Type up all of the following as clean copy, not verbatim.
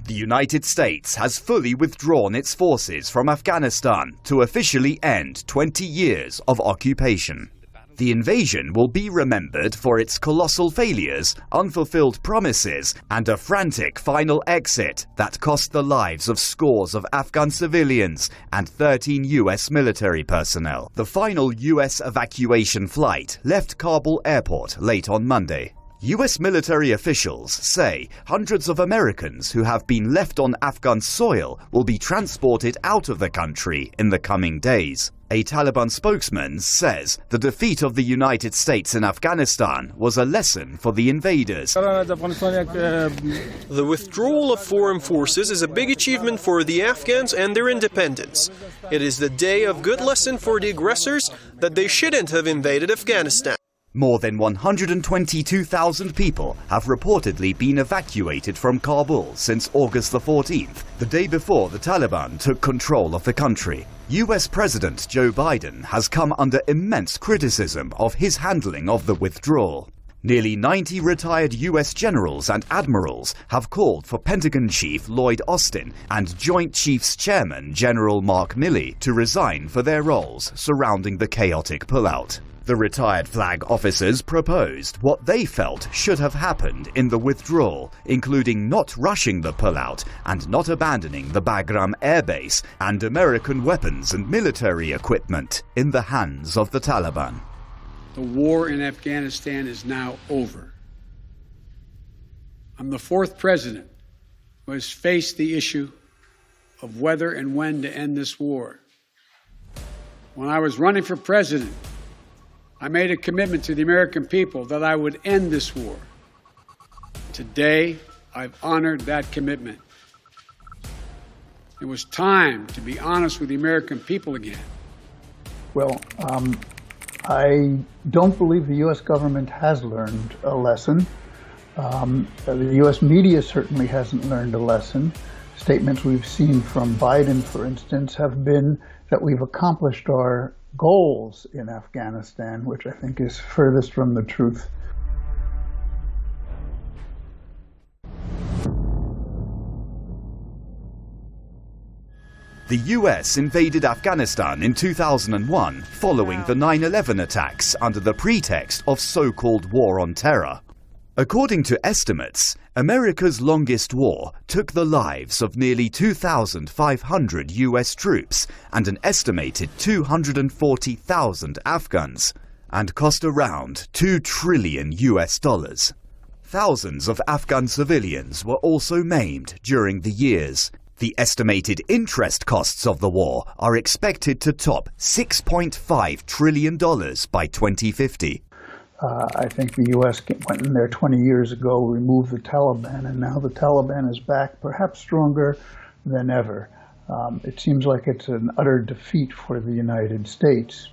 The United States has fully withdrawn its forces from Afghanistan to officially end 20 years of occupation. The invasion will be remembered for its colossal failures, unfulfilled promises, and a frantic final exit that cost the lives of scores of Afghan civilians and 13 US military personnel. The final US evacuation flight left Kabul airport late on Monday. US military officials say hundreds of Americans who have been left on Afghan soil will be transported out of the country in the coming days. A Taliban spokesman says the defeat of the United States in Afghanistan was a lesson for the invaders. The withdrawal of foreign forces is a big achievement for the Afghans and their independence. It is the day of good lesson for the aggressors that they shouldn't have invaded Afghanistan. More than 122,000 people have reportedly been evacuated from Kabul since August the 14th, the day before the Taliban took control of the country. US President Joe Biden has come under immense criticism of his handling of the withdrawal. Nearly 90 retired US generals and admirals have called for Pentagon Chief Lloyd Austin and Joint Chiefs Chairman General Mark Milley to resign for their roles surrounding the chaotic pullout. The retired flag officers proposed what they felt should have happened in the withdrawal, including not rushing the pullout and not abandoning the Bagram air base and American weapons and military equipment in the hands of the Taliban. The war in Afghanistan is now over. I'm the fourth president who has faced the issue of whether and when to end this war. When I was running for president, I made a commitment to the American people that I would end this war. Today, I've honored that commitment. It was time to be honest with the American people again. Well, I don't believe the U.S. government has learned a lesson. The U.S. media certainly hasn't learned a lesson. Statements we've seen from Biden, for instance, have been that we've accomplished our goals in Afghanistan, which I think is furthest from the truth. The US invaded Afghanistan in 2001 following the 9/11 attacks under the pretext of so-called war on terror. According to estimates, America's longest war took the lives of nearly 2,500 US troops and an estimated 240,000 Afghans, and cost around $2 trillion. Thousands of Afghan civilians were also maimed during the years. The estimated interest costs of the war are expected to top $6.5 trillion by 2050. I think the U.S. went in there 20 years ago, removed the Taliban, and now the Taliban is back, perhaps stronger than ever. It seems like it's an utter defeat for the United States.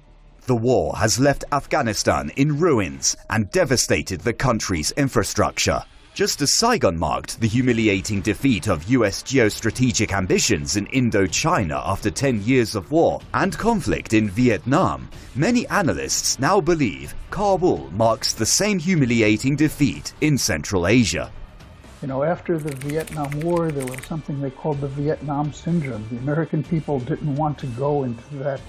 The war has left Afghanistan in ruins and devastated the country's infrastructure. Just as Saigon marked the humiliating defeat of US geostrategic ambitions in Indochina after 10 years of war and conflict in Vietnam, many analysts now believe Kabul marks the same humiliating defeat in Central Asia. You know, after the Vietnam War, there was something they called the Vietnam Syndrome. The American people didn't want to go into that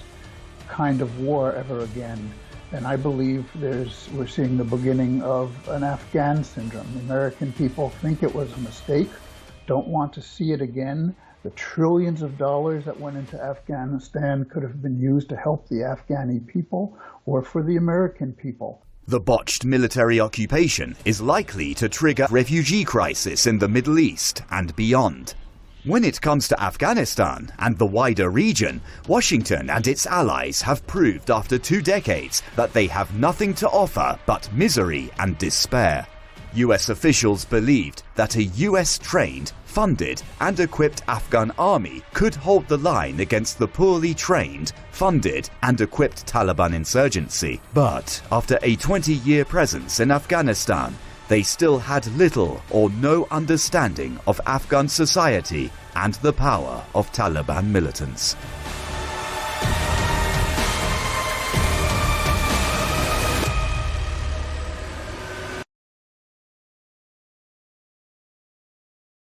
kind of war ever again. And I believe we're seeing the beginning of an Afghan syndrome. The American people think it was a mistake, don't want to see it again. The trillions of dollars that went into Afghanistan could have been used to help the Afghani people or for the American people. The botched military occupation is likely to trigger a refugee crisis in the Middle East and beyond. When it comes to Afghanistan and the wider region, Washington and its allies have proved after 2 decades that they have nothing to offer but misery and despair. US officials believed that a US-trained, funded and equipped Afghan army could hold the line against the poorly trained, funded and equipped Taliban insurgency. But after a 20-year presence in Afghanistan, they still had little or no understanding of Afghan society and the power of Taliban militants.